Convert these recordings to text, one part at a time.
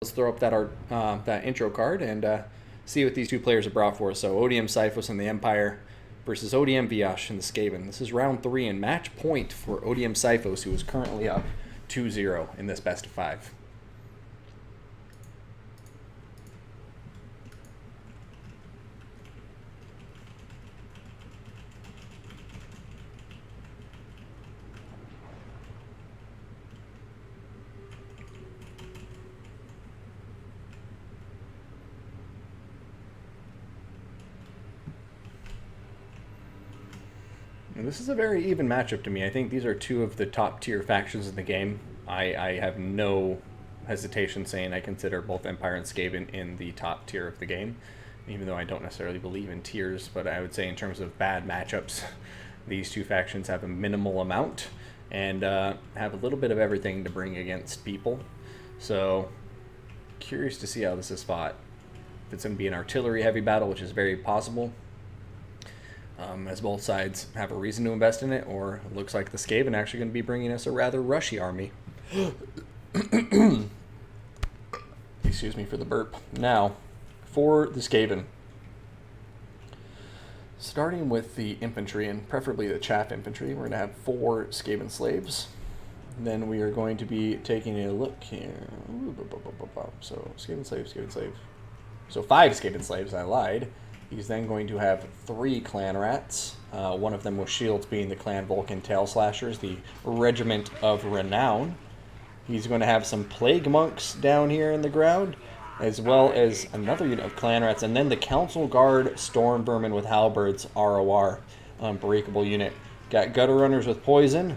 Let's throw up that intro card and see what these two players have brought for us. So Odium Xiphos and the Empire versus Odium Viash and the Skaven. This is round 3 and match point for Odium Xiphos, who is currently up 2-0 in this best of 5. And this is a very even matchup to me. I think these are two of the top tier factions in the game. I have no hesitation saying I consider both Empire and Skaven in the top tier of the game, even though I don't necessarily believe in tiers. But I would say in terms of bad matchups, these two factions have a minimal amount and have a little bit of everything to bring against people. So curious to see how this is fought. If it's going to be an artillery heavy battle, which is very possible, as both sides have a reason to invest in it, or it looks like the Skaven actually going to be bringing us a rather rushy army. Excuse me for the burp. Now, for the Skaven, starting with the infantry, and preferably the chaff infantry, we're going to have 4 Skaven slaves. Then we are going to be taking a look here. So, Skaven slave, Skaven slave. So 5 Skaven slaves, I lied. He's then going to have 3 clan rats, one of them with shields being the clan Vulcan Tail Slashers, the Regiment of Renown. He's going to have some plague monks down here in the ground, as well as another unit of clan rats, and then the Council Guard Storm Vermin with Halberds ROR, unbreakable unit. Got gutter runners with poison.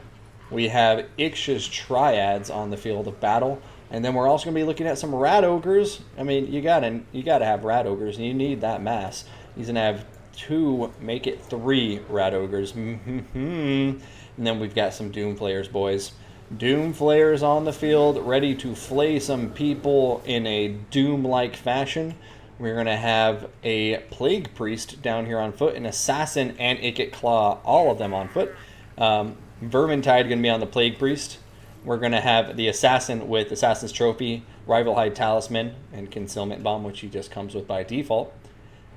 We have Ix's Triads on the field of battle. And then we're also going to be looking at some rat ogres. I mean, you gotta have rat ogres, and you need that mass. He's going to have 2, make it 3 rat ogres. And then we've got some Doom Flayers, boys. Doom Flayers on the field, ready to flay some people in a Doom-like fashion. We're going to have a Plague Priest down here on foot, an Assassin and Ikit Claw, all of them on foot. Vermintide going to be on the Plague Priest. We're going to have the Assassin with Assassin's Trophy, Rival Hide Talisman, and Concealment Bomb, which he just comes with by default.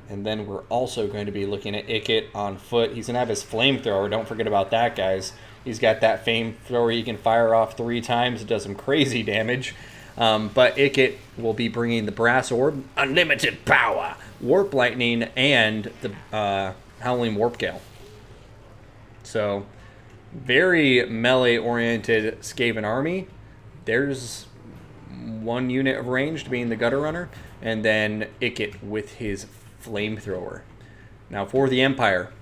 And then we're also going to be looking at Ikit on foot. He's going to have his Flamethrower. Don't forget about that, guys. He's got that Flamethrower he can fire off 3 times. It does some crazy damage. But Ikit will be bringing the Brass Orb, Unlimited Power, Warp Lightning, and the Howling Warp Gale. So, very melee-oriented Skaven army. There's 1 unit of ranged being the Gutter Runner, and then Ikit with his Flamethrower. Now for the Empire,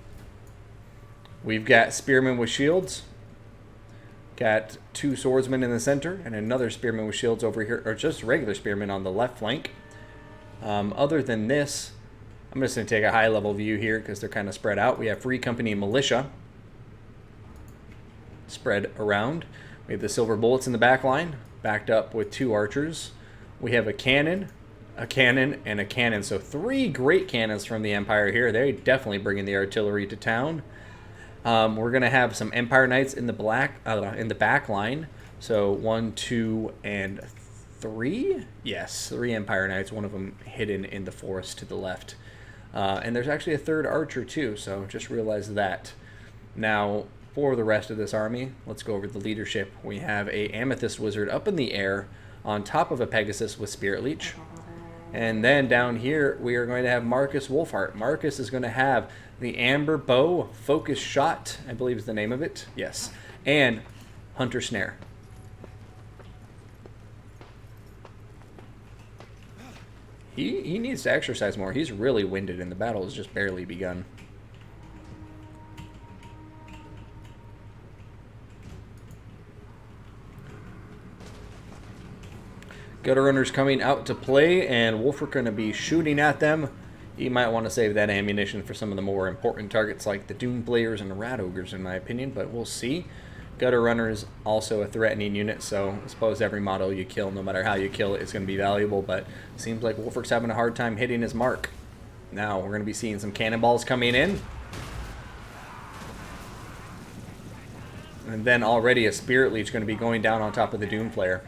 we've got Spearmen with shields. Got 2 Swordsmen in the center, and another Spearman with shields over here, or just regular Spearmen on the left flank. Other than this, I'm just going to take a high-level view here because they're kind of spread out. We have Free Company Militia spread around. We have the Silver Bullets in the back line, backed up with 2 archers. We have a cannon, and a cannon. So 3 great cannons from the Empire here. They're definitely bringing the artillery to town. We're going to have some Empire Knights in the back line. So 1, 2, and 3. Yes, 3 Empire Knights. One of them hidden in the forest to the left. And there's actually a 3rd archer too. So just realize that. Now, for the rest of this army, let's go over the leadership. We have a Amethyst Wizard up in the air on top of a Pegasus with Spirit Leech. And then down here, we are going to have Marcus Wolfheart. Marcus is going to have the Amber Bow, Focus Shot, I believe is the name of it. Yes. And Hunter Snare. He needs to exercise more. He's really winded, and the battle has just barely begun. Gutter Runners coming out to play, and Wolf are going to be shooting at them. You might want to save that ammunition for some of the more important targets like the Doom Players and the Rat Ogres, in my opinion, but we'll see. Gutter Runners also a threatening unit, so I suppose every model you kill, no matter how you kill it, is going to be valuable, but it seems like Wolfrick's having a hard time hitting his mark. Now, we're going to be seeing some cannonballs coming in. And then already a Spirit Leech going to be going down on top of the Doom Player.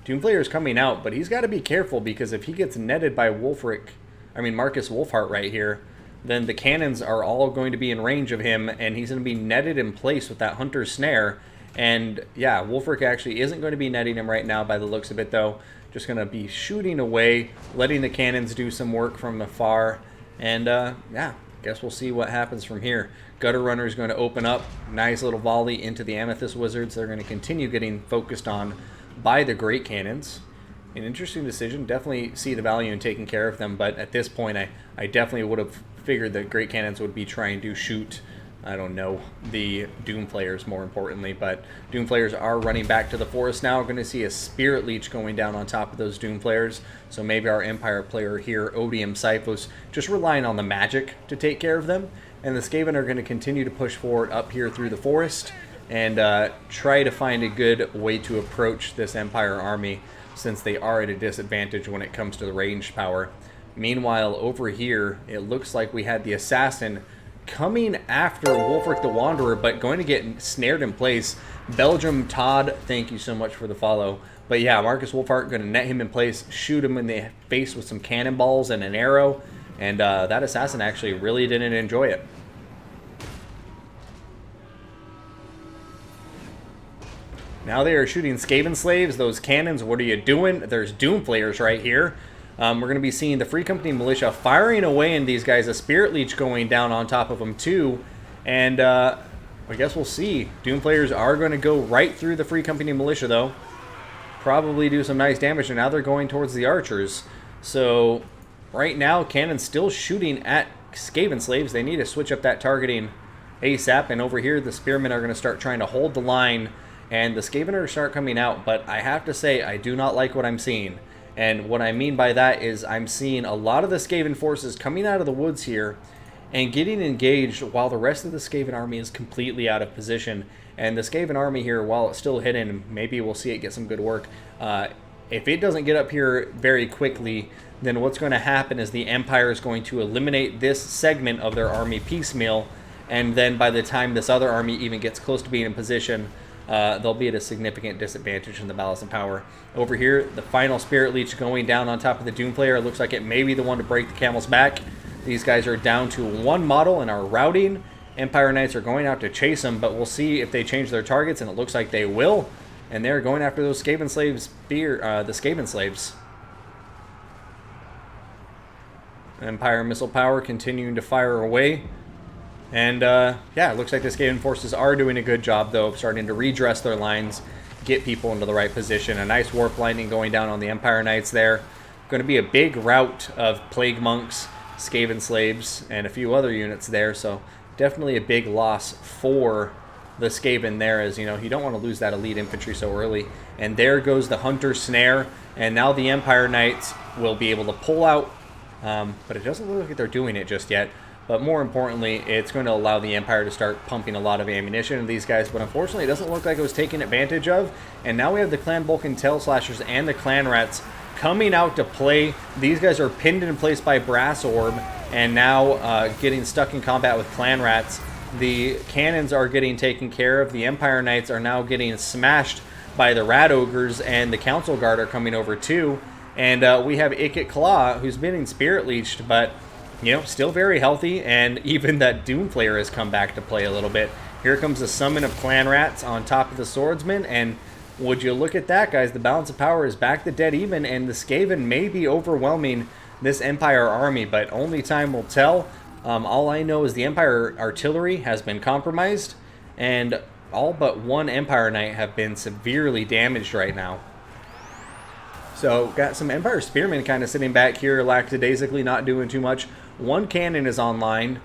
Doomflayer is coming out, but he's got to be careful because if he gets netted by Marcus Wolfhart right here, then the cannons are all going to be in range of him, and he's going to be netted in place with that Hunter's Snare. And yeah, Wolfric actually isn't going to be netting him right now by the looks of it, though. Just going to be shooting away, letting the cannons do some work from afar. And yeah, guess we'll see what happens from here. Gutter Runner is going to open up. Nice little volley into the Amethyst Wizards. They're going to continue getting focused on by the Great Cannons. An interesting decision. Definitely see the value in taking care of them, but at this point, I definitely would have figured that Great Cannons would be trying to shoot, I don't know, the Doom Players more importantly, but Doom Players are running back to the forest now. We're going to see a Spirit Leech going down on top of those Doom Players, so maybe our Empire player here, Odium Xiphos, just relying on the magic to take care of them, and the Skaven are going to continue to push forward up here through the forest and try to find a good way to approach this Empire army since they are at a disadvantage when it comes to the ranged power. Meanwhile, over here, it looks like we had the Assassin coming after Wolfric the Wanderer, but going to get snared in place. Belgium Todd, thank you so much for the follow. But yeah, Marcus Wolfhart going to net him in place, shoot him in the face with some cannonballs and an arrow, and that Assassin actually really didn't enjoy it. Now they are shooting Skaven Slaves. Those cannons, what are you doing? There's Doom Players right here. We're going to be seeing the Free Company Militia firing away in these guys. A Spirit Leech going down on top of them too. And I guess we'll see. Doom Players are going to go right through the Free Company Militia though. Probably do some nice damage. And now they're going towards the Archers. So right now, cannons still shooting at Skaven Slaves. They need to switch up that targeting ASAP. And over here, the Spearmen are going to start trying to hold the line. And the Skaven are start coming out, but I have to say I do not like what I'm seeing. And what I mean by that is I'm seeing a lot of the Skaven forces coming out of the woods here and getting engaged while the rest of the Skaven army is completely out of position. And the Skaven army here, while it's still hidden, maybe we'll see it get some good work. If it doesn't get up here very quickly, then what's going to happen is the Empire is going to eliminate this segment of their army piecemeal. And then by the time this other army even gets close to being in position, they'll be at a significant disadvantage in the balance of power. Over here, the final Spirit Leech going down on top of the Doom Player. It looks like it may be the one to break the camel's back. These guys are down to one model and are routing. Empire Knights are going out to chase them, but we'll see if they change their targets, and it looks like they will. And they're going after those Skaven Slaves, the Skaven Slaves. Empire Missile Power continuing to fire away. And, yeah, it looks like the Skaven forces are doing a good job, though, of starting to redress their lines, get people into the right position. A nice Warp Lightning going down on the Empire Knights there. Going to be a big rout of Plague Monks, Skaven Slaves, and a few other units there. So definitely a big loss for the Skaven there, as, you know, you don't want to lose that elite infantry so early. And there goes the Hunter's Snare. And now the Empire Knights will be able to pull out, but it doesn't look like they're doing it just yet. But more importantly, it's going to allow the Empire to start pumping a lot of ammunition into these guys. But unfortunately, it doesn't look like it was taken advantage of. And now we have the Clan Vulcan Tail Slashers and the Clan Rats coming out to play. These guys are pinned in place by Brass Orb and now getting stuck in combat with Clan Rats. The cannons are getting taken care of. The Empire Knights are now getting smashed by the Rat Ogres, and the Council Guard are coming over too. And we have Ikit Claw, who's been Spirit Leeched, but, you know, still very healthy, and even that Doom Player has come back to play a little bit. Here comes the summon of Clan Rats on top of the Swordsman, and would you look at that, guys? The balance of power is back to dead even, and the Skaven may be overwhelming this Empire army, but only time will tell. All I know is the Empire artillery has been compromised, and all but one Empire Knight have been severely damaged right now. So, got some Empire Spearmen kind of sitting back here, lackadaisically, not doing too much. One cannon is online.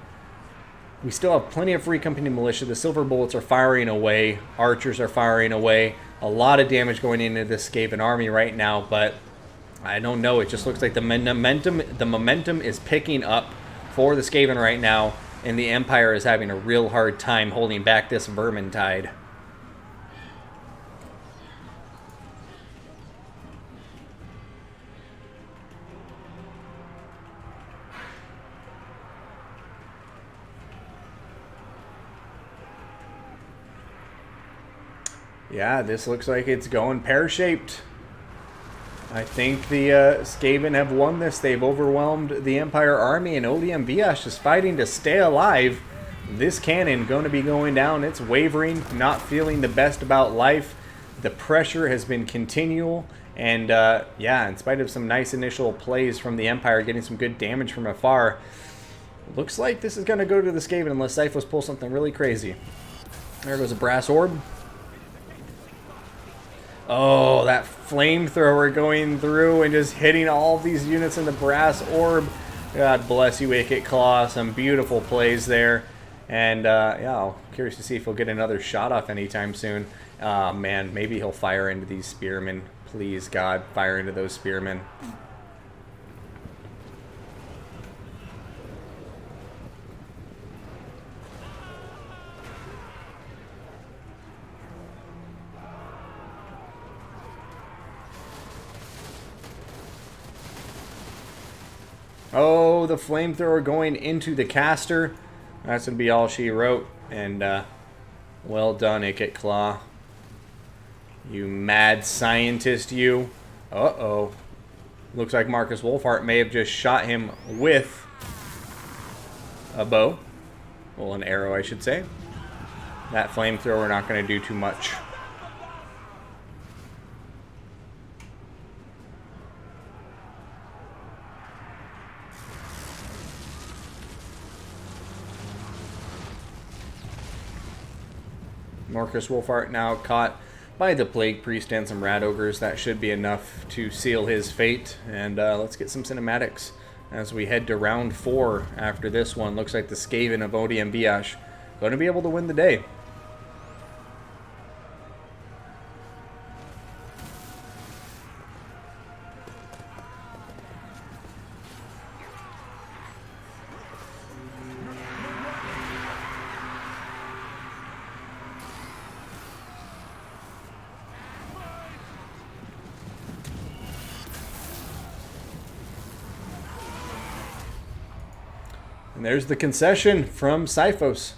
We still have plenty of Free Company Militia. The Silver Bullets are firing away. Archers are firing away. A lot of damage going into this Skaven army right now, but I don't know. It just looks like the momentum is picking up for the Skaven right now, and the Empire is having a real hard time holding back this Vermintide. Yeah, this looks like it's going pear-shaped. I think the Skaven have won this. They've overwhelmed the Empire army, and ODM Viash is fighting to stay alive. This cannon going to be going down. It's wavering, not feeling the best about life. The pressure has been continual, and yeah, in spite of some nice initial plays from the Empire, getting some good damage from afar, looks like this is going to go to the Skaven unless Xiphos pulls something really crazy. There goes a brass orb. Oh, that flamethrower going through and just hitting all of these units in the brass orb. God bless you, Wicked Claw. Some beautiful plays there. And, yeah, I'm curious to see if he'll get another shot off anytime soon. Man, maybe he'll fire into these spearmen. Please, God, fire into those spearmen. Oh, the flamethrower going into the caster. That's going to be all she wrote. And well done, Wicked Claw. You mad scientist, you. Uh-oh. Looks like Marcus Wolfhart may have just shot him with a bow. Well, an arrow, I should say. That flamethrower not going to do too much. Marcus Wolfhart now caught by the Plague Priest and some Rat Ogres. That should be enough to seal his fate. And let's get some cinematics as we head to round 4 after this one. Looks like the Skaven of ODM Viash going to be able to win the day. And there's the concession from Xiphos.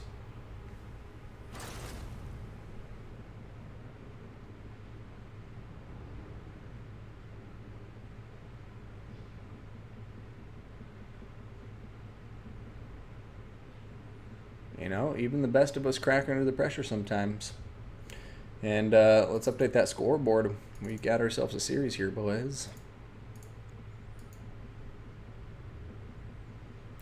You know, even the best of us crack under the pressure sometimes. And let's update that scoreboard. We got ourselves a series here, boys.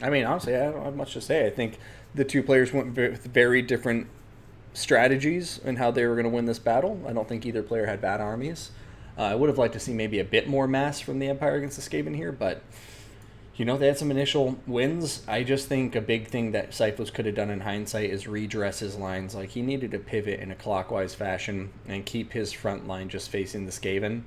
I mean, honestly, I don't have much to say. I think the two players went with very different strategies and how they were going to win this battle. I don't think either player had bad armies. I would have liked to see maybe a bit more mass from the Empire against the Skaven here, but, you know, they had some initial wins. I just think a big thing that Xiphos could have done in hindsight is redress his lines. Like, he needed to pivot in a clockwise fashion and keep his front line just facing the Skaven.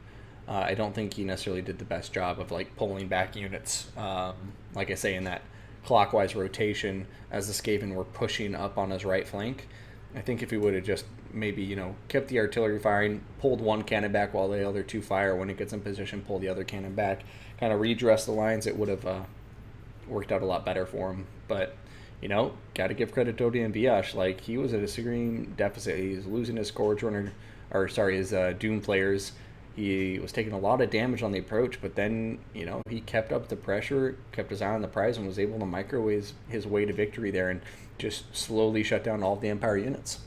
I don't think he necessarily did the best job of, like, pulling back units, like I say, in that clockwise rotation as the Skaven were pushing up on his right flank. I think if he would have just maybe, you know, kept the artillery firing, pulled one cannon back while the other two fire, when it gets in position, pull the other cannon back, kind of redress the lines, it would have worked out a lot better for him. But, you know, got to give credit to ODM Viash. Like, he was at a extreme deficit. He's losing his Scourge Runner, or sorry, his Doom players. He was taking a lot of damage on the approach, but then, you know, he kept up the pressure, kept his eye on the prize, and was able to microwave his way to victory there and just slowly shut down all of the Empire units.